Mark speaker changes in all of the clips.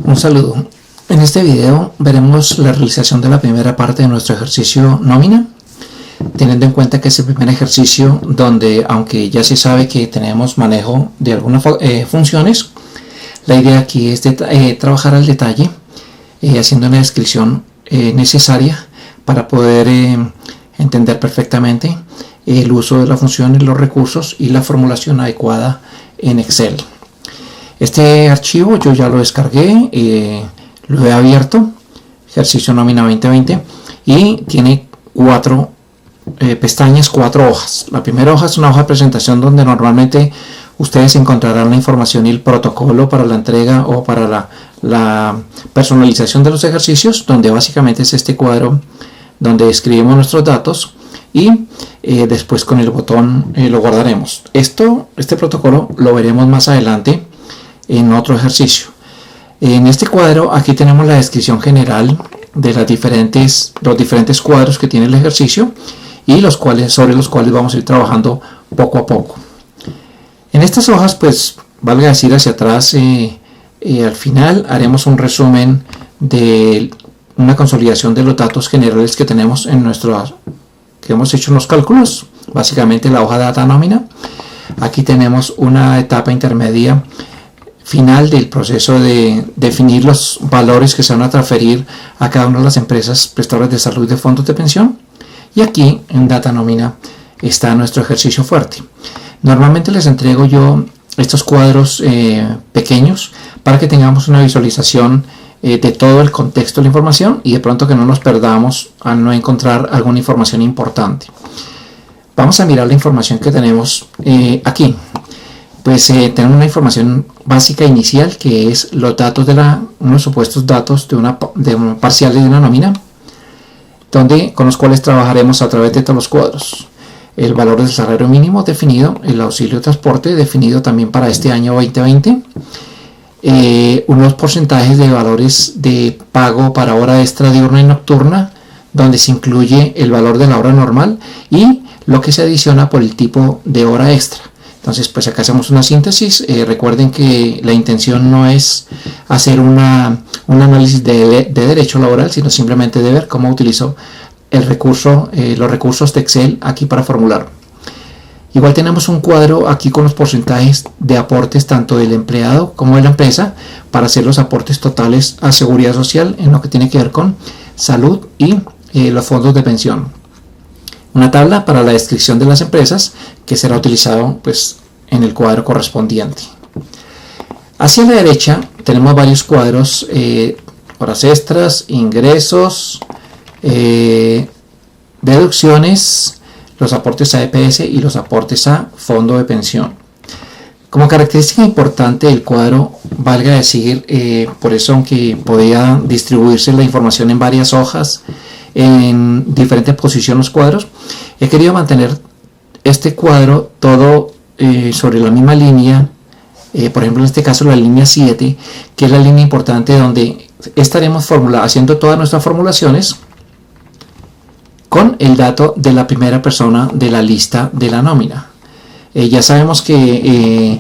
Speaker 1: Un saludo. En este video veremos la realización de la primera parte de nuestro ejercicio nómina, teniendo en cuenta que es el primer ejercicio donde, aunque ya se sabe que tenemos manejo de algunas funciones, la idea aquí es trabajar al detalle, haciendo una descripción necesaria para poder entender perfectamente el uso de la función y los recursos y la formulación adecuada en Excel. Este archivo yo ya lo descargué, lo he abierto, ejercicio nómina 2020, y tiene 4 pestañas, 4 hojas. La primera hoja es una hoja de presentación donde normalmente ustedes encontrarán la información y el protocolo para la entrega o para la personalización de los ejercicios, donde básicamente es este cuadro donde escribimos nuestros datos y después con el botón lo guardaremos. Este protocolo lo veremos más adelante en otro ejercicio. En este cuadro aquí tenemos la descripción general de los diferentes cuadros que tiene el ejercicio y sobre los cuales vamos a ir trabajando poco a poco. En estas hojas, pues valga decir hacia atrás, al final haremos un resumen de una consolidación de los datos generales que tenemos que hemos hecho en los cálculos, básicamente la hoja de data nómina. Aquí tenemos una etapa intermedia final del proceso de definir los valores que se van a transferir a cada una de las empresas prestadoras de salud de fondos de pensión, y aquí en data nómina está nuestro ejercicio fuerte. Normalmente les entrego yo estos cuadros pequeños para que tengamos una visualización de todo el contexto de la información y de pronto que no nos perdamos al no encontrar alguna información importante. Vamos a mirar la información que tenemos aquí. Pues tenemos una información básica inicial, que es los datos unos supuestos datos de parciales de una nómina, con los cuales trabajaremos a través de todos los cuadros. El valor del salario mínimo definido, el auxilio de transporte definido también para este año 2020, unos porcentajes de valores de pago para hora extra diurna y nocturna, donde se incluye el valor de la hora normal y lo que se adiciona por el tipo de hora extra. Entonces, pues acá hacemos una síntesis. Recuerden que la intención no es hacer un análisis de derecho laboral, sino simplemente de ver cómo utilizo los recursos de Excel aquí para formular. Igual tenemos un cuadro aquí con los porcentajes de aportes tanto del empleado como de la empresa para hacer los aportes totales a seguridad social en lo que tiene que ver con salud y los fondos de pensión. Una tabla para la descripción de las empresas que será utilizado pues en el cuadro correspondiente. Hacia la derecha tenemos varios cuadros, horas extras, ingresos, deducciones, los aportes a EPS y los aportes a fondo de pensión. Como característica importante del cuadro, valga decir, por eso aunque podía distribuirse la información en varias hojas, en diferentes posiciones los cuadros, he querido mantener este cuadro todo sobre la misma línea, por ejemplo en este caso la línea 7, que es la línea importante donde estaremos haciendo todas nuestras formulaciones con el dato de la primera persona de la lista de la nómina. Ya sabemos que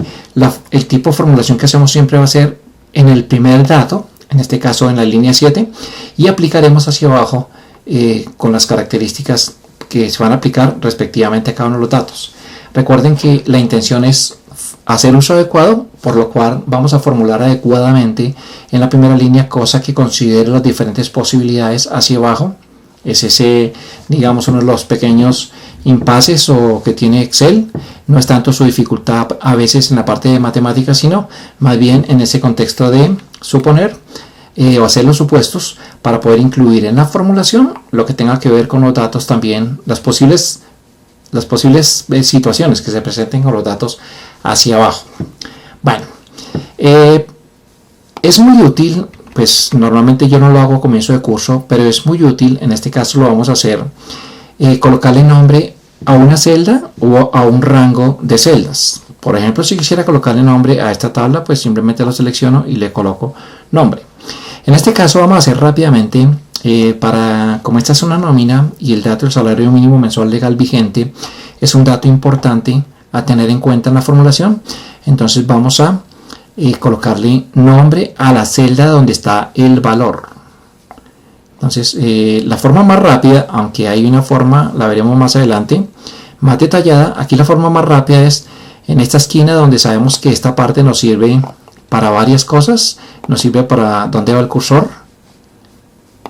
Speaker 1: el tipo de formulación que hacemos siempre va a ser en el primer dato, en este caso en la línea 7, y aplicaremos hacia abajo con las características que se van a aplicar respectivamente a cada uno de los datos. Recuerden que la intención es hacer uso adecuado, por lo cual vamos a formular adecuadamente en la primera línea, cosa que considere las diferentes posibilidades hacia abajo. Es ese, digamos, uno de los pequeños impases que tiene Excel. No es tanto su dificultad a veces en la parte de matemáticas, sino más bien en ese contexto de suponer o hacer los supuestos para poder incluir en la formulación lo que tenga que ver con los datos también, las posibles situaciones que se presenten con los datos hacia abajo. Bueno, es muy útil, pues normalmente yo no lo hago a comienzo de curso, pero es muy útil, en este caso lo vamos a hacer, colocarle nombre a una celda o a un rango de celdas. Por ejemplo, si quisiera colocarle nombre a esta tabla, pues simplemente lo selecciono y le coloco nombre. En este caso vamos a hacer rápidamente, como esta es una nómina y el dato del salario mínimo mensual legal vigente es un dato importante a tener en cuenta en la formulación, entonces vamos a colocarle nombre a la celda donde está el valor. Entonces, la forma más rápida, aunque hay una forma, la veremos más adelante, más detallada, aquí la forma más rápida es en esta esquina donde sabemos que esta parte nos sirve para varias cosas. Nos sirve para dónde va el cursor,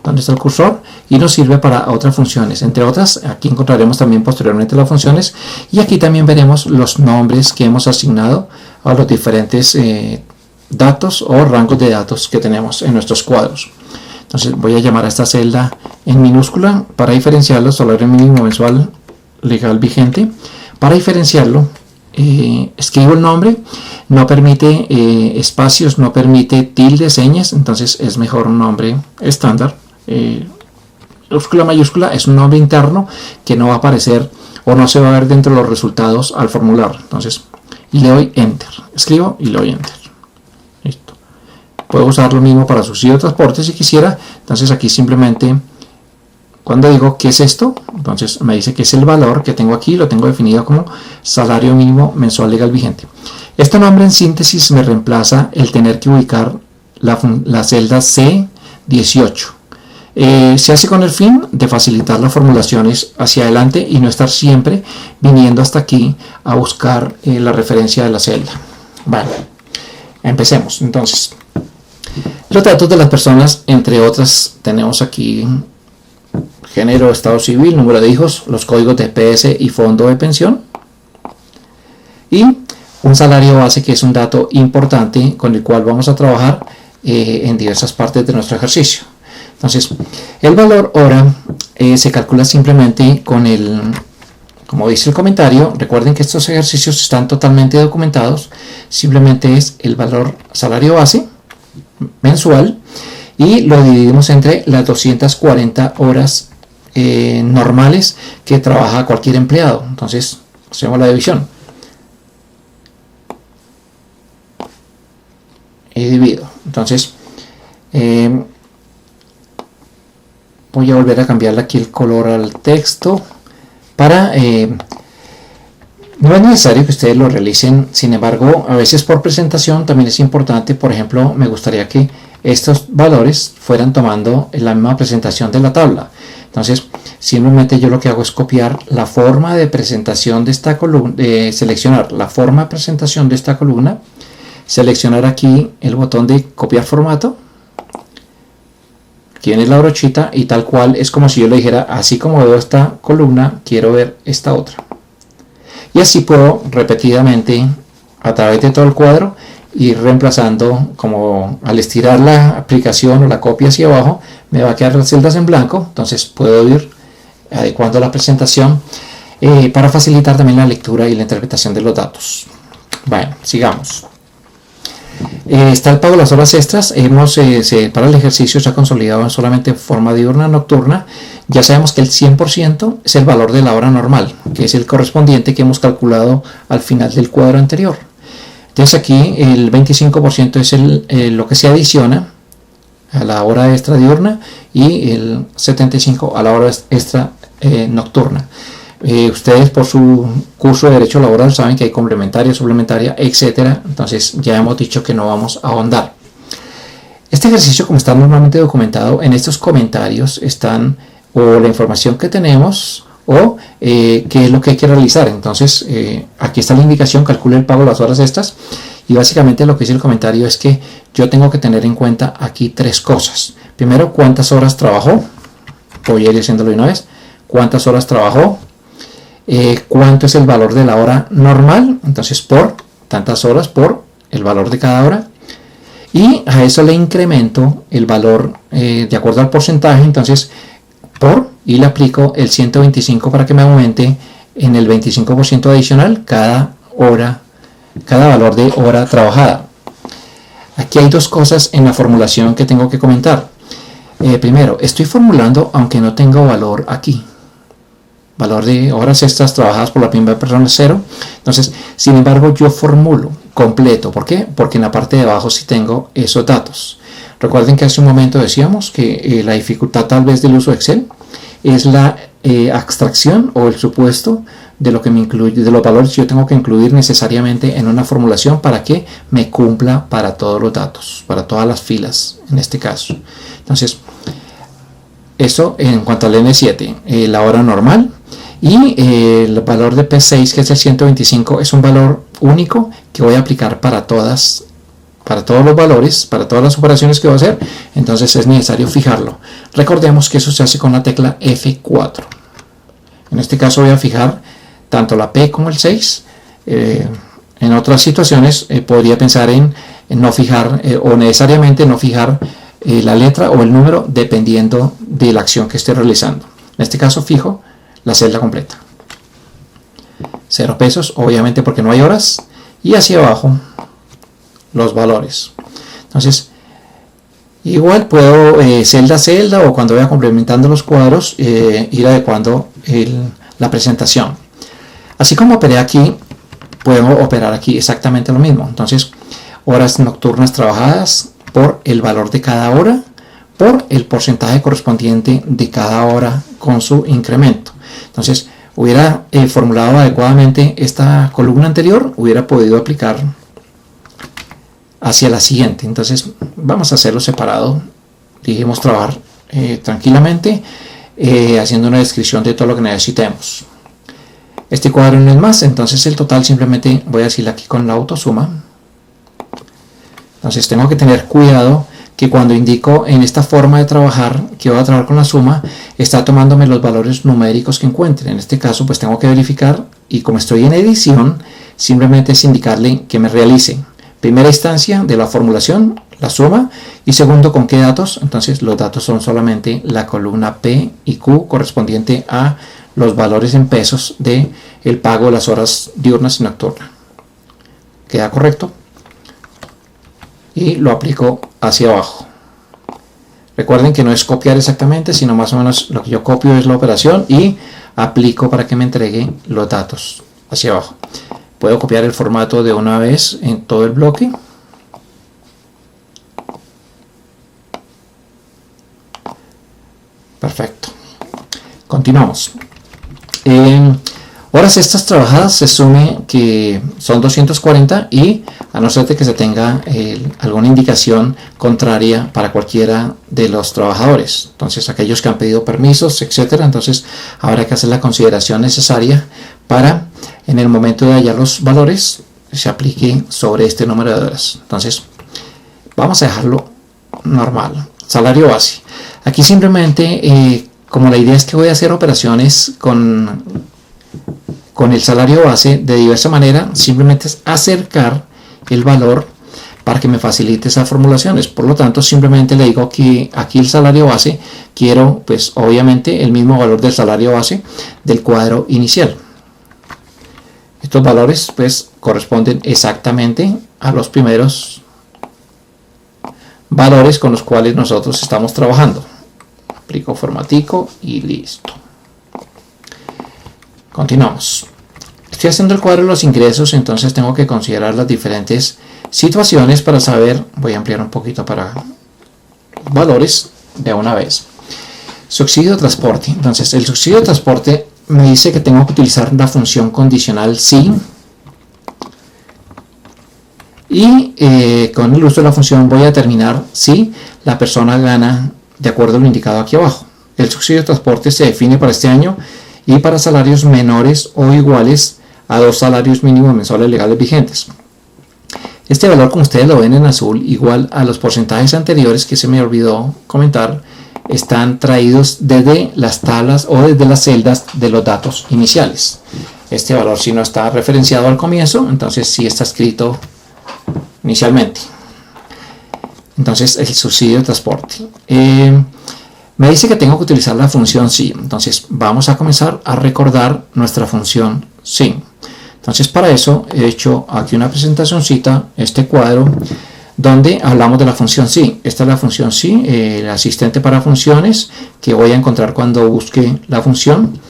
Speaker 1: dónde está el cursor, y nos sirve para otras funciones, entre otras. Aquí encontraremos también posteriormente las funciones, y aquí también veremos los nombres que hemos asignado a los diferentes datos o rangos de datos que tenemos en nuestros cuadros. Entonces voy a llamar a esta celda en minúscula para diferenciarlo, salario mínimo mensual legal vigente. Para diferenciarlo, escribo el nombre, no permite espacios, no permite tildes, señas, entonces es mejor un nombre estándar. Minúscula, mayúscula, es un nombre interno que no va a aparecer o no se va a ver dentro de los resultados al formular. Entonces, y le doy enter, escribo y le doy enter. Listo. Puedo usar lo mismo para subsidio de transporte si quisiera. Entonces aquí simplemente, cuando digo ¿qué es esto?, entonces me dice que es el valor que tengo aquí, lo tengo definido como salario mínimo mensual legal vigente. Este nombre en síntesis me reemplaza el tener que ubicar la celda C18. Se hace con el fin de facilitar las formulaciones hacia adelante y no estar siempre viniendo hasta aquí a buscar la referencia de la celda. Vale, empecemos. Entonces, los datos de las personas, entre otras, tenemos aquí género, estado civil, número de hijos, los códigos de EPS y fondo de pensión, y un salario base, que es un dato importante con el cual vamos a trabajar en diversas partes de nuestro ejercicio. Entonces, el valor hora se calcula simplemente con como dice el comentario. Recuerden que estos ejercicios están totalmente documentados. Simplemente es el valor salario base mensual y lo dividimos entre las 240 horas normales que trabaja cualquier empleado. Entonces, hacemos la división. Y divido. Entonces, voy a volver a cambiarle aquí el color al texto para no es necesario que ustedes lo realicen. Sin embargo, a veces por presentación también es importante. Por ejemplo, me gustaría que estos valores fueran tomando la misma presentación de la tabla. Entonces, simplemente yo lo que hago es copiar la forma de presentación de esta columna, seleccionar la forma de presentación de esta columna, seleccionar aquí el botón de copiar formato. Tiene la brochita y tal cual es como si yo le dijera, así como veo esta columna, quiero ver esta otra. Y así puedo repetidamente a través de todo el cuadro ir reemplazando, como al estirar la aplicación o la copia hacia abajo, me va a quedar las celdas en blanco. Entonces puedo ir adecuando la presentación para facilitar también la lectura y la interpretación de los datos. Bueno, sigamos. Está el pago de las horas extras. Para el ejercicio se ha consolidado en solamente forma diurna, nocturna. Ya sabemos que el 100% es el valor de la hora normal, que es el correspondiente que hemos calculado al final del cuadro anterior. Entonces aquí el 25% es lo que se adiciona a la hora extra diurna y el 75% a la hora extra nocturna. Ustedes por su curso de Derecho Laboral saben que hay complementaria, suplementaria, etcétera. Entonces ya hemos dicho que no vamos a ahondar. Este ejercicio, como está normalmente documentado, en estos comentarios están o la información que tenemos o qué es lo que hay que realizar. Entonces aquí está la indicación: calcule el pago de las horas extras. Y básicamente lo que dice el comentario es que yo tengo que tener en cuenta aquí tres cosas. Primero, cuántas horas trabajó. Voy a ir haciéndolo de una vez. Cuántas horas trabajó. Cuánto es el valor de la hora normal, entonces por tantas horas por el valor de cada hora, y a eso le incremento el valor de acuerdo al porcentaje, entonces y le aplico el 125 para que me aumente en el 25% adicional cada valor de hora trabajada. Aquí hay dos cosas en la formulación que tengo que comentar. Primero, estoy formulando aunque no tenga valor aquí. Valor de horas extras trabajadas por la primera persona 0. Entonces, sin embargo, yo formulo completo. ¿Por qué? Porque en la parte de abajo sí tengo esos datos. Recuerden que hace un momento decíamos que la dificultad tal vez del uso de Excel es la abstracción o el supuesto de lo que me incluye, de los valores que yo tengo que incluir necesariamente en una formulación para que me cumpla para todos los datos, para todas las filas en este caso. Entonces, eso en cuanto al N7, la hora normal. Y el valor de P6, que es el 125, es un valor único que voy a aplicar para todos los valores, para todas las operaciones que voy a hacer. Entonces es necesario fijarlo. Recordemos que eso se hace con la tecla F4. En este caso voy a fijar tanto la P como el 6. En otras situaciones podría pensar en no fijar o necesariamente no fijar la letra o el número dependiendo de la acción que esté realizando. En este caso fijo la celda completa. 0 pesos, obviamente porque no hay horas. Y hacia abajo los valores. Entonces, igual puedo celda a celda o cuando vaya complementando los cuadros ir adecuando la presentación. Así como operé aquí, puedo operar aquí exactamente lo mismo. Entonces, horas nocturnas trabajadas por el valor de cada hora por el porcentaje correspondiente de cada hora con su incremento. Entonces, hubiera formulado adecuadamente esta columna anterior, hubiera podido aplicar hacia la siguiente. Entonces, vamos a hacerlo separado. Dijimos trabajar tranquilamente, haciendo una descripción de todo lo que necesitemos. Este cuadro no es más, entonces el total simplemente voy a decirle aquí con la autosuma. Entonces, tengo que tener cuidado que cuando indico en esta forma de trabajar que voy a trabajar con la suma, está tomándome los valores numéricos que encuentre. En este caso, pues tengo que verificar, y como estoy en edición, simplemente es indicarle que me realice primera instancia de la formulación, la suma, y segundo, con qué datos. Entonces los datos son solamente la columna P y Q correspondiente a los valores en pesos de el pago de las horas diurnas y nocturnas. ¿Queda correcto? Y lo aplico hacia abajo. Recuerden que no es copiar exactamente, sino más o menos lo que yo copio es la operación y aplico para que me entregue los datos hacia abajo. Puedo copiar el formato de una vez en todo el bloque. Perfecto. Continuamos. Horas extras trabajadas se asume que son 240 y a no ser de que se tenga alguna indicación contraria para cualquiera de los trabajadores. Entonces aquellos que han pedido permisos, etcétera, entonces habrá que hacer la consideración necesaria para en el momento de hallar los valores se aplique sobre este número de horas. Entonces vamos a dejarlo normal. Salario base. Aquí simplemente como la idea es que voy a hacer operaciones con el salario base de diversa manera, simplemente es acercar el valor para que me facilite esas formulaciones. Por lo tanto, simplemente le digo que aquí el salario base quiero, pues obviamente, el mismo valor del salario base del cuadro inicial. Estos valores pues corresponden exactamente a los primeros valores con los cuales nosotros estamos trabajando. Aplico formatico y listo. Continuamos. Estoy haciendo el cuadro de los ingresos, entonces tengo que considerar las diferentes situaciones para saber. Voy a ampliar un poquito para valores de una vez. Subsidio de transporte. Entonces, el subsidio de transporte me dice que tengo que utilizar la función condicional si. Y con el uso de la función voy a determinar si la persona gana de acuerdo a lo indicado aquí abajo. El subsidio de transporte se define para este año y para salarios menores o iguales a 2 salarios mínimos mensuales legales vigentes. Este valor, como ustedes lo ven en azul, igual a los porcentajes anteriores que se me olvidó comentar, están traídos desde las tablas o desde las celdas de los datos iniciales. Este valor si no está referenciado al comienzo, entonces sí está escrito inicialmente. Entonces el subsidio de transporte. Me dice que tengo que utilizar la función sí. Entonces vamos a comenzar a recordar nuestra función sí. Entonces para eso he hecho aquí una presentacioncita, este cuadro, donde hablamos de la función sí. Esta es la función sí, el asistente para funciones que voy a encontrar cuando busque la función.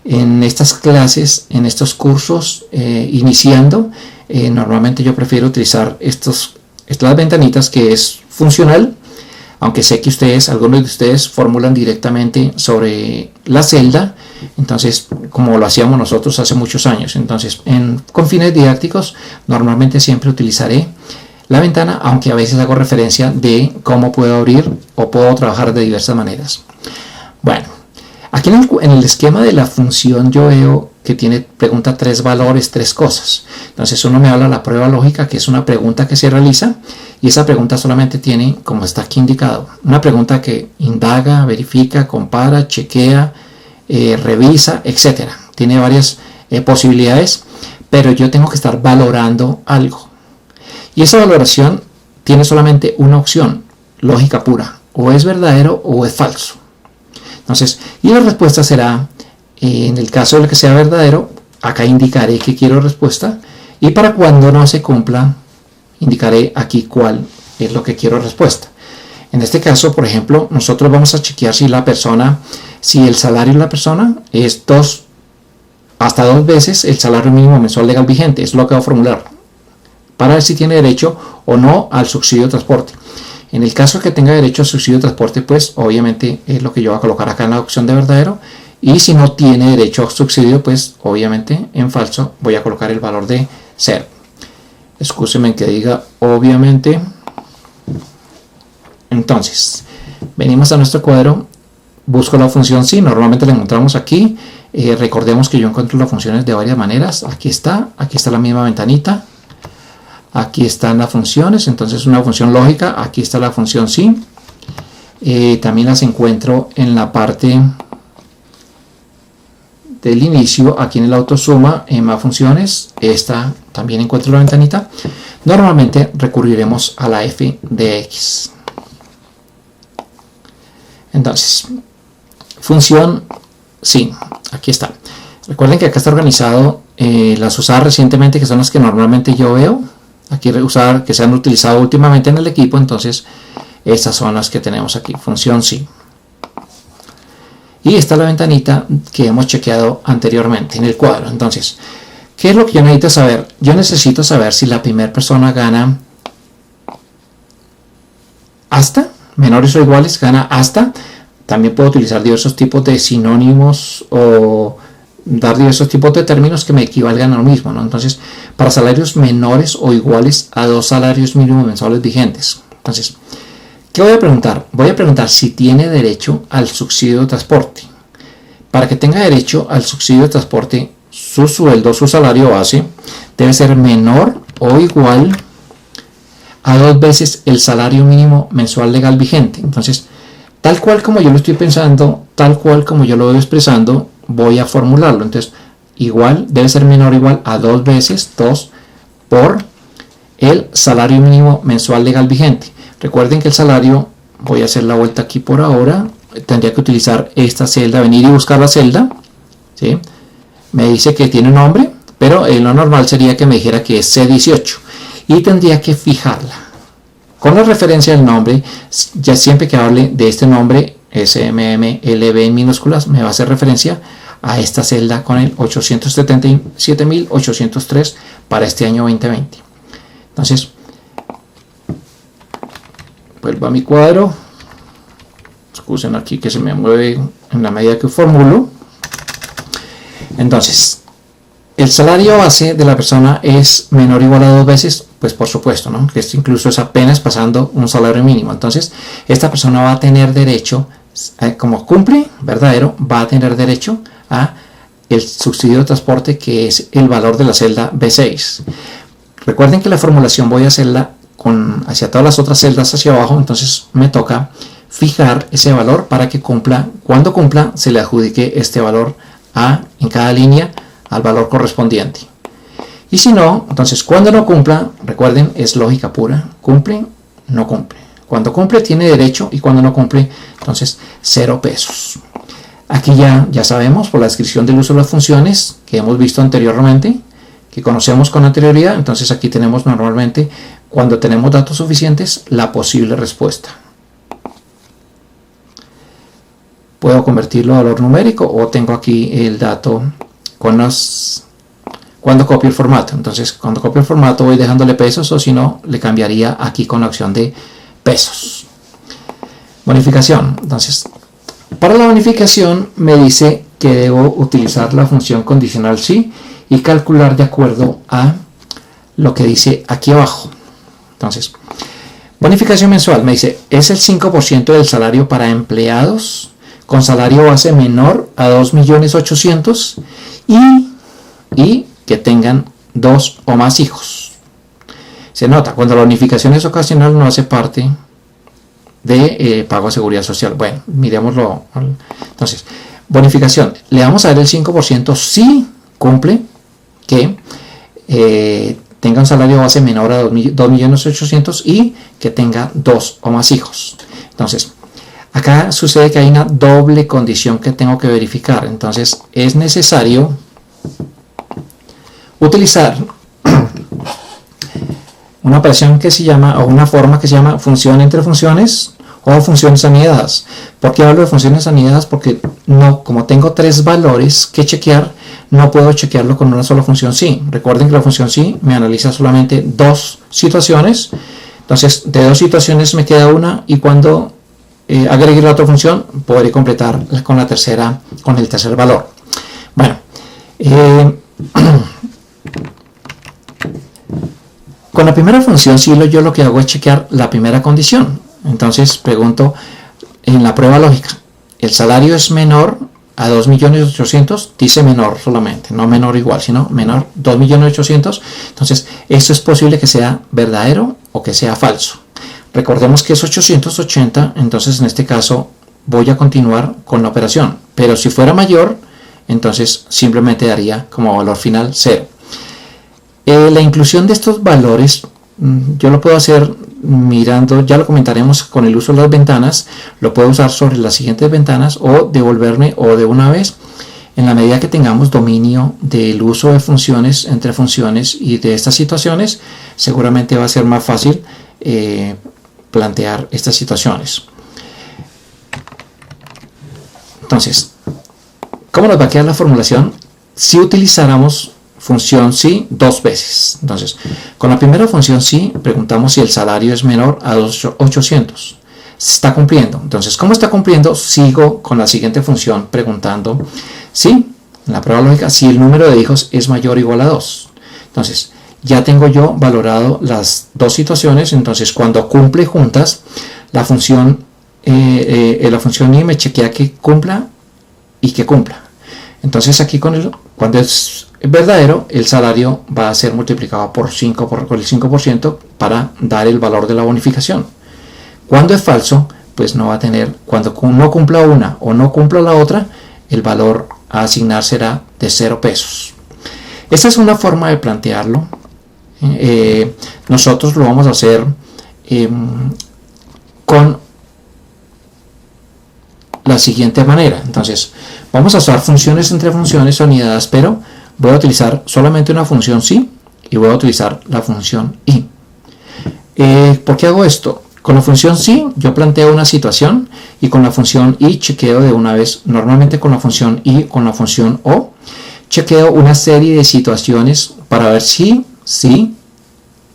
Speaker 1: En estas clases, en estos cursos iniciando, normalmente yo prefiero utilizar estas ventanitas que es funcional, aunque sé que algunos de ustedes formulan directamente sobre la celda Entonces, como lo hacíamos nosotros hace muchos años. Entonces, con fines didácticos, normalmente siempre utilizaré la ventana, aunque a veces hago referencia de cómo puedo abrir o puedo trabajar de diversas maneras. Bueno, aquí en el esquema de la función yo veo que pregunta 3 valores, 3 cosas. Entonces uno me habla de la prueba lógica, que es una pregunta que se realiza, y esa pregunta solamente tiene, como está aquí indicado, una pregunta que indaga, verifica, compara, chequea, revisa, etc. Tiene varias posibilidades, pero yo tengo que estar valorando algo. Y esa valoración tiene solamente una opción, lógica pura, o es verdadero o es falso. Entonces, y la respuesta será, en el caso de que sea verdadero, acá indicaré que quiero respuesta, y para cuando no se cumpla, indicaré aquí cuál es lo que quiero respuesta. En este caso, por ejemplo, nosotros vamos a chequear si el salario de la persona es hasta 2 veces el salario mínimo mensual legal vigente. Es lo que voy a formular para ver si tiene derecho o no al subsidio de transporte. En el caso que tenga derecho al subsidio de transporte, pues obviamente es lo que yo voy a colocar acá en la opción de verdadero. Y si no tiene derecho al subsidio, pues obviamente en falso voy a colocar el valor de 0. Excúsenme que diga obviamente. Entonces, venimos a nuestro cuadro, busco la función sí, normalmente la encontramos aquí. Recordemos que yo encuentro las funciones de varias maneras. Aquí está la misma ventanita. Aquí están las funciones, entonces una función lógica. Aquí está la función sí. También las encuentro en la parte del inicio, aquí en el autosuma, en más funciones. Esta también encuentro la ventanita. Normalmente recurriremos a la f de x. Entonces, función sí, aquí está. Recuerden que acá está organizado las usadas recientemente, que son las que normalmente yo veo. Aquí que se han utilizado últimamente en el equipo, entonces estas son las que tenemos aquí, función sí. Y esta es la ventanita que hemos chequeado anteriormente en el cuadro. Entonces, ¿qué es lo que yo necesito saber? Yo necesito saber si la primera persona gana hasta, menores o iguales, gana hasta. También puedo utilizar diversos tipos de sinónimos o dar diversos tipos de términos que me equivalgan a lo mismo, ¿no? Entonces, para salarios menores o iguales a 2 salarios mínimos mensuales vigentes. Entonces, ¿qué voy a preguntar? Voy a preguntar si tiene derecho al subsidio de transporte. Para que tenga derecho al subsidio de transporte, su sueldo, su salario base, debe ser menor o igual a 2 veces el salario mínimo mensual legal vigente. Entonces, tal cual como yo lo estoy pensando, tal cual como yo lo voy expresando, voy a formularlo. Entonces, debe ser menor o igual a 2 veces 2 por el salario mínimo mensual legal vigente. Recuerden que el salario, voy a hacer la vuelta aquí por ahora, tendría que utilizar esta celda, venir y buscar la celda, ¿sí? Me dice que tiene un nombre, pero lo normal sería que me dijera que es C18 y tendría que fijarla. Con la referencia del nombre, ya siempre que hable de este nombre, SMMLB en minúsculas, me va a hacer referencia a esta celda con el 877.803 para este año 2020. Entonces, vuelvo a mi cuadro. Excusen aquí que se me mueve en la medida que formulo. Entonces, el salario base de la persona es menor o igual a 2 veces, pues por supuesto, ¿no? Que esto incluso es apenas pasando un salario mínimo. Entonces, esta persona va a tener derecho, como cumple, verdadero, va a tener derecho a el subsidio de transporte, que es el valor de la celda B6. Recuerden que la formulación voy a hacerla hacia todas las otras celdas hacia abajo, entonces me toca fijar ese valor para que cumpla. Cuando cumpla, se le adjudique este valor en cada línea al valor correspondiente. Y si no, entonces cuando no cumpla, recuerden, es lógica pura, cumple, no cumple. Cuando cumple tiene derecho y cuando no cumple, entonces 0 pesos. Aquí ya sabemos por la descripción del uso de las funciones que hemos visto anteriormente, que conocemos con anterioridad. Entonces aquí tenemos normalmente, cuando tenemos datos suficientes, la posible respuesta. Puedo convertirlo a valor numérico o tengo aquí el dato cuando copio el formato. Entonces cuando copio el formato voy dejándole pesos, o si no le cambiaría aquí con la opción de pesos. Bonificación. Entonces para la bonificación me dice que debo utilizar la función condicional sí y calcular de acuerdo a lo que dice aquí abajo. Entonces, bonificación mensual me dice, es el 5% del salario para empleados con salario base menor a 2.800.000 y que tengan 2 o más hijos. Se nota, cuando la bonificación es ocasional no hace parte de pago de seguridad social. Bueno, miremoslo. Entonces, bonificación, le vamos a dar el 5% si cumple que tenga un salario base menor a 2.800.000 y que tenga 2 o más hijos. Entonces, acá sucede que hay una doble condición que tengo que verificar. Entonces, es necesario utilizar una operación que se llama, o una forma que se llama función entre funciones o funciones anidadas. ¿Por qué hablo de funciones anidadas? Porque no, como tengo 3 valores que chequear, no puedo chequearlo con una sola función sí. Recuerden que la función sí me analiza solamente 2 situaciones. Entonces, de 2 situaciones me queda una y cuando agregue la otra función, podré completar con la tercera, con el tercer valor. Bueno, con la primera función sí yo lo que hago es chequear la primera condición. Entonces pregunto en la prueba lógica, ¿el salario es menor a 2.800.000? Dice menor solamente, no menor igual, sino menor 2.800.000. Entonces esto es posible que sea verdadero o que sea falso. Recordemos que es 880, entonces en este caso voy a continuar con la operación. Pero si fuera mayor, entonces simplemente daría como valor final 0. La inclusión de estos valores yo lo puedo hacer mirando, ya lo comentaremos con el uso de las ventanas, lo puedo usar sobre las siguientes ventanas o devolverme o de una vez en la medida que tengamos dominio del uso de funciones entre funciones y de estas situaciones, seguramente va a ser más fácil plantear estas situaciones. Entonces, ¿cómo nos va a quedar la formulación si utilizáramos función sí 2 veces? Entonces, con la primera función sí, preguntamos si el salario es menor a 2.800.000. Se está cumpliendo. Entonces, ¿cómo está cumpliendo? Sigo con la siguiente función preguntando si, en la prueba lógica, si el número de hijos es mayor o igual a 2. Entonces, ya tengo yo valorado las 2 situaciones. Entonces, cuando cumple juntas, la función y me chequea que cumpla y que cumpla. Entonces, aquí cuando es verdadero, el salario va a ser multiplicado por el 5% para dar el valor de la bonificación. Cuando es falso, pues no va a tener, cuando no cumpla una o no cumpla la otra, el valor a asignar será de 0 pesos. Esta es una forma de plantearlo. Nosotros lo vamos a hacer con la siguiente manera. Entonces, vamos a usar funciones entre funciones o unidades, pero voy a utilizar solamente una función sí y voy a utilizar la función y. ¿Por qué hago esto? Con la función sí yo planteo una situación y con la función y chequeo de una vez. Normalmente con la función y con la función o chequeo una serie de situaciones para ver si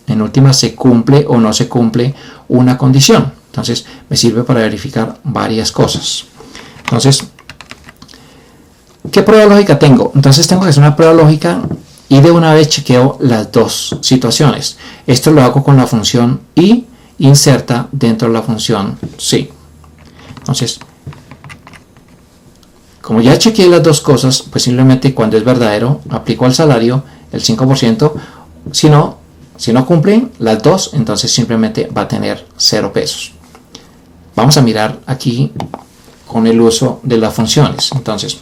Speaker 1: en última se cumple o no se cumple una condición. Entonces me sirve para verificar varias cosas. Entonces, ¿qué prueba lógica tengo? Entonces tengo que hacer una prueba lógica y de una vez chequeo las 2 situaciones. Esto lo hago con la función y inserta dentro de la función sí. Entonces, como ya chequeé las 2 cosas, pues simplemente cuando es verdadero aplico al salario el 5%. Si no cumplen las 2, entonces simplemente va a tener 0 pesos. Vamos a mirar aquí con el uso de las funciones. Entonces,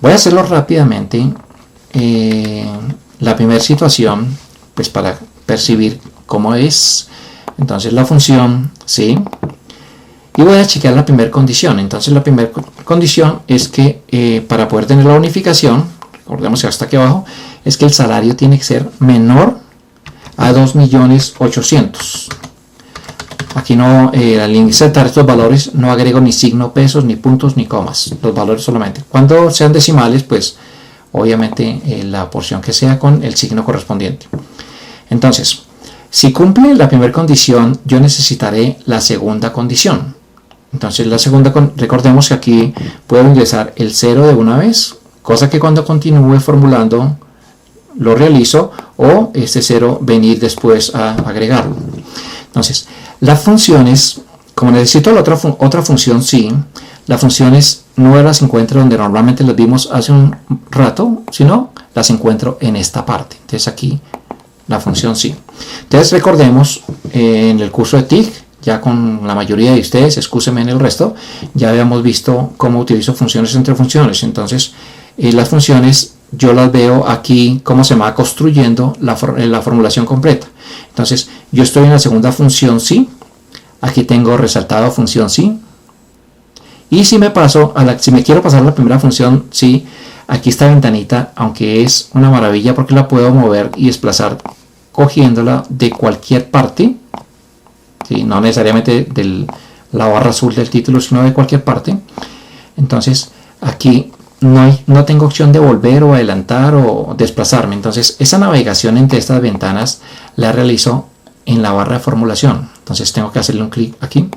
Speaker 1: voy a hacerlo rápidamente. La primera situación, pues para percibir cómo es. Entonces, la función sí. Y voy a chequear la primera condición. Entonces, la primera condición es que para poder tener la bonificación, recordemos que hasta aquí abajo, es que el salario tiene que ser menor a 2.800.000. Aquí no, al insertar estos valores no agrego ni signo pesos, ni puntos, ni comas. Los valores solamente. Cuando sean decimales, pues obviamente la porción que sea con el signo correspondiente. Entonces, si cumple la primera condición, yo necesitaré la segunda condición. Entonces, la segunda, recordemos que aquí puedo ingresar el 0 de una vez cosa que cuando continúe formulando lo realizo, o este 0 venir después a agregarlo. Entonces, las funciones, como necesito la otra función sí, las funciones no las encuentro donde normalmente las vimos hace un rato, sino las encuentro en esta parte. Entonces aquí la función sí. Entonces recordemos, en el curso de TIC, ya con la mayoría de ustedes, excúsenme en el resto, ya habíamos visto cómo utilizo funciones entre funciones. Entonces las funciones yo las veo aquí, cómo se va construyendo la formulación completa. Entonces yo estoy en la segunda función sí, aquí tengo resaltado función sí, y si me quiero pasar a la primera función sí, aquí esta ventanita, aunque es una maravilla porque la puedo mover y desplazar cogiéndola de cualquier parte, ¿sí? No necesariamente de la barra azul del título, sino de cualquier parte. Entonces aquí no tengo opción de volver o adelantar o desplazarme. Entonces esa navegación entre estas ventanas la realizo en la barra de formulación. Entonces tengo que hacerle un clic aquí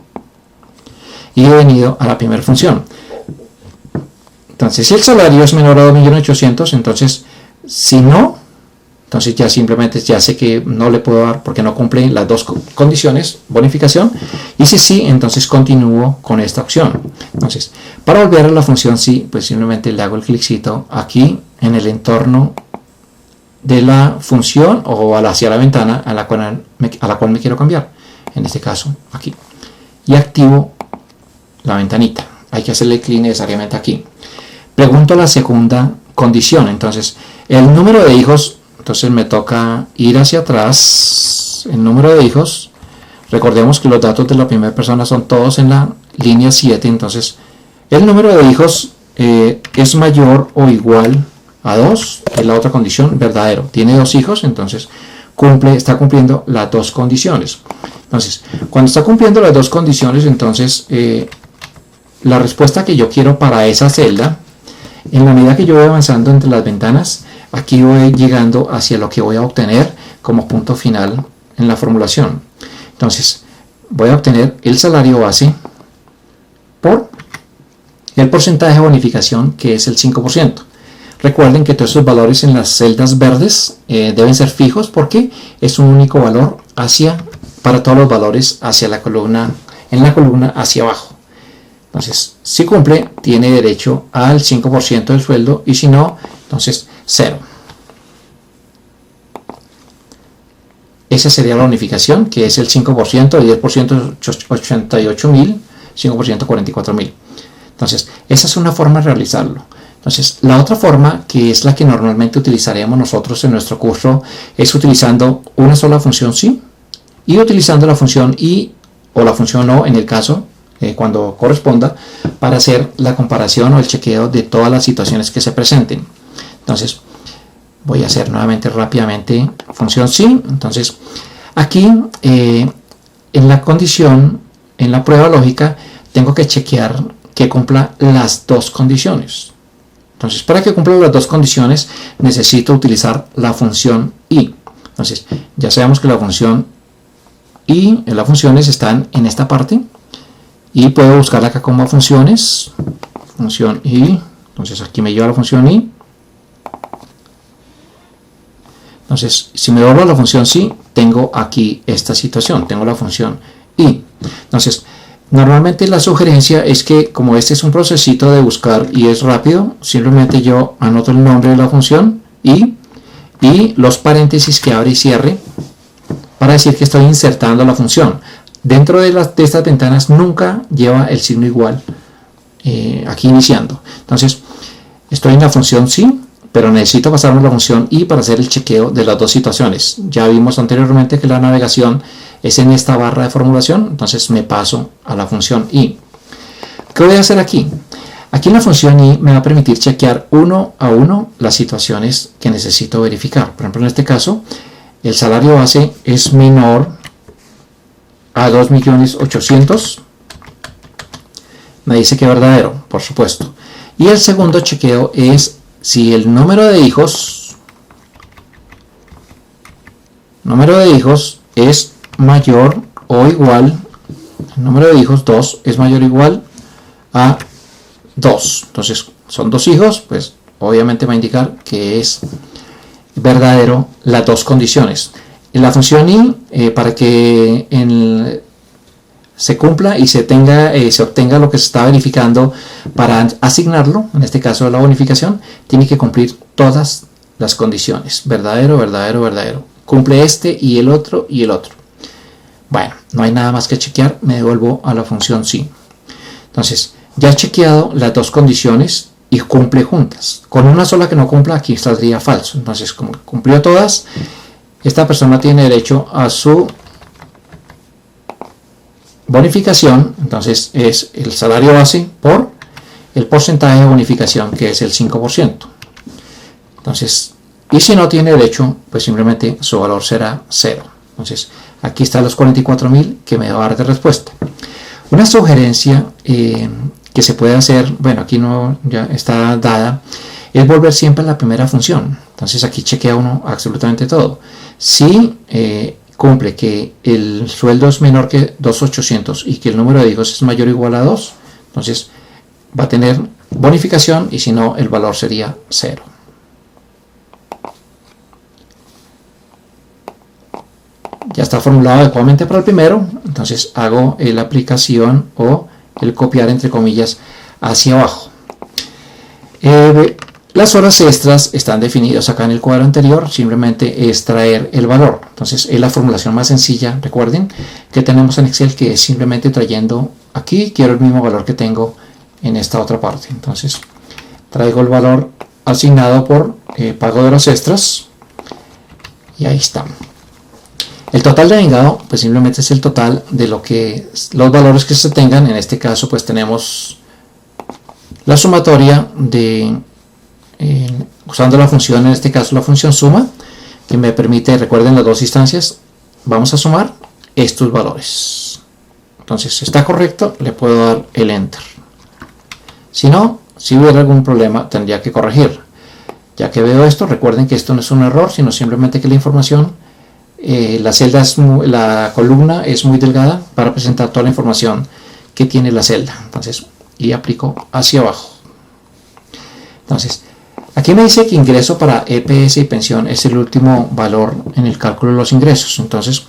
Speaker 1: y he venido a la primera función. Entonces si el salario es menor a 2.800.000, entonces si no, entonces ya simplemente ya sé que no le puedo dar porque no cumple las dos condiciones, bonificación. Y si sí, entonces continúo con esta opción. Entonces para volver a la función sí, pues simplemente le hago el cliccito aquí en el entorno de la función o hacia la ventana a la cual me quiero cambiar, en este caso aquí, y activo la ventanita. Hay que hacerle clic necesariamente aquí. Pregunto la segunda condición. Entonces el número de hijos, entonces me toca ir hacia atrás. El número de hijos, recordemos que los datos de la primera persona son todos en la línea 7. Entonces el número de hijos es mayor o igual a 2, es la otra condición, verdadero. Tiene 2 hijos, entonces está cumpliendo las dos condiciones. Entonces cuando está cumpliendo las dos condiciones, entonces la respuesta que yo quiero para esa celda, en la medida que yo voy avanzando entre las ventanas, aquí voy llegando hacia lo que voy a obtener como punto final en la formulación. Entonces voy a obtener el salario base por el porcentaje de bonificación, que es el 5%. Recuerden que todos esos valores en las celdas verdes deben ser fijos porque es un único valor para todos los valores hacia la columna, en la columna hacia abajo. Entonces, si cumple, tiene derecho al 5% del sueldo, y si no, entonces 0. Esa sería la bonificación, que es el 5%, el 10% 88.000, 5% 44.000. Entonces, esa es una forma de realizarlo. Entonces, la otra forma, que es la que normalmente utilizaremos nosotros en nuestro curso, es utilizando una sola función sí, y utilizando la función y o la función no en el caso cuando corresponda, para hacer la comparación o el chequeo de todas las situaciones que se presenten. Entonces voy a hacer nuevamente rápidamente función sí. Entonces aquí en la condición, en la prueba lógica, tengo que chequear que cumpla las dos condiciones. Entonces para que cumpla las dos condiciones necesito utilizar la función y. Entonces ya sabemos que la función y las funciones están en esta parte, y puedo buscarla acá como funciones, función y. Entonces aquí me lleva la función y. Entonces si me vuelvo a la función sí, tengo aquí esta situación, tengo la función y. Entonces normalmente la sugerencia es que, como este es un procesito de buscar y es rápido, simplemente yo anoto el nombre de la función y los paréntesis que abre y cierre para decir que estoy insertando la función. Dentro de estas ventanas nunca lleva el signo igual aquí iniciando. Entonces estoy en la función sí, pero necesito pasarme a la función y para hacer el chequeo de las dos situaciones. Ya vimos anteriormente que la navegación es en esta barra de formulación, entonces me paso a la función y. ¿Qué voy a hacer aquí? Aquí en la función y me va a permitir chequear uno a uno las situaciones que necesito verificar. Por ejemplo, en este caso, el salario base es menor a 2.800.000, me dice que es verdadero, por supuesto. Y el segundo chequeo es si el número de hijos es mayor o igual, el número de hijos 2 es mayor o igual a 2. Entonces son 2 hijos, pues obviamente va a indicar que es verdadero las dos condiciones. En la función i, para que se cumpla y se obtenga lo que se está verificando para asignarlo, en este caso la bonificación, tiene que cumplir todas las condiciones. Verdadero, verdadero, verdadero. Cumple este y el otro y el otro. Bueno, no hay nada más que chequear, me devuelvo a la función sí. Entonces, ya he chequeado las dos condiciones y cumple juntas. Con una sola que no cumpla, aquí saldría falso. Entonces, como cumplió todas, esta persona tiene derecho a su bonificación. Entonces, es el salario base por el porcentaje de bonificación, que es el 5%. Entonces, y si no tiene derecho, pues simplemente su valor será 0. Entonces, aquí están los 44.000 que me va a dar de respuesta. Una sugerencia que se puede hacer, bueno, aquí no ya está dada, es volver siempre a la primera función. Entonces aquí chequea uno absolutamente todo. Si cumple que el sueldo es menor que 2.800 y que el número de hijos es mayor o igual a 2, entonces va a tener bonificación, y si no, el valor sería 0. Ya está formulado adecuadamente para el primero, entonces hago la aplicación o el copiar entre comillas hacia abajo. Las horas extras están definidas acá en el cuadro anterior, simplemente es traer el valor. Entonces es la formulación más sencilla, recuerden, que tenemos en Excel, que es simplemente trayendo aquí, quiero el mismo valor que tengo en esta otra parte. Entonces traigo el valor asignado por pago de horas extras y ahí está. El total de vengado, pues simplemente es el total de los valores que se tengan. En este caso, pues tenemos la sumatoria de, usando la función, en este caso la función suma, que me permite, recuerden las dos instancias, vamos a sumar estos valores. Entonces, si está correcto, le puedo dar el enter. Si no, si hubiera algún problema, tendría que corregir. Ya que veo esto, recuerden que esto no es un error, sino simplemente que la información, la columna es muy delgada para presentar toda la información que tiene la celda. Entonces, y aplico hacia abajo. Entonces, aquí me dice que ingreso para EPS y pensión es el último valor en el cálculo de los ingresos. Entonces,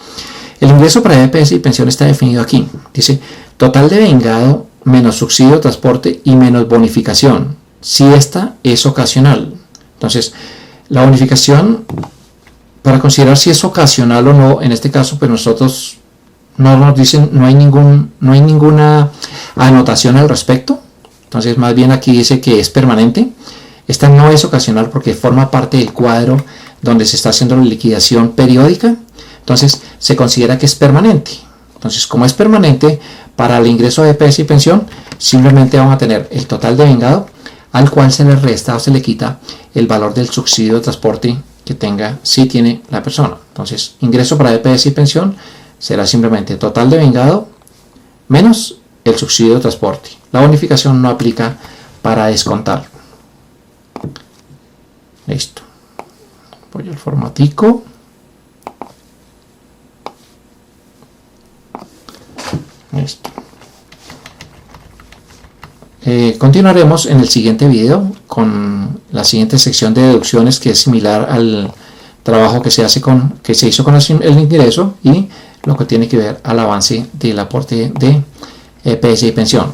Speaker 1: el ingreso para EPS y pensión está definido aquí. Dice total de vengado menos subsidio de transporte y menos bonificación, si esta es ocasional. Entonces, la bonificación, para considerar si es ocasional o no, en este caso, pues nosotros no nos dicen, no hay ninguna anotación al respecto. Entonces, más bien aquí dice que es permanente. Esta no es ocasional porque forma parte del cuadro donde se está haciendo la liquidación periódica. Entonces, se considera que es permanente. Entonces, como es permanente, para el ingreso de EPS y pensión, simplemente vamos a tener el total de vengado, al cual se le resta o se le quita el valor del subsidio de transporte que tenga, si tiene la persona. Entonces, ingreso para EPS y pensión será simplemente total de vengado menos el subsidio de transporte. La bonificación no aplica para descontar. Listo. Voy al formatico. Listo. Continuaremos en el siguiente video con la siguiente sección de deducciones, que es similar al trabajo que se hizo con el ingreso y lo que tiene que ver al avance del aporte de EPS y pensión.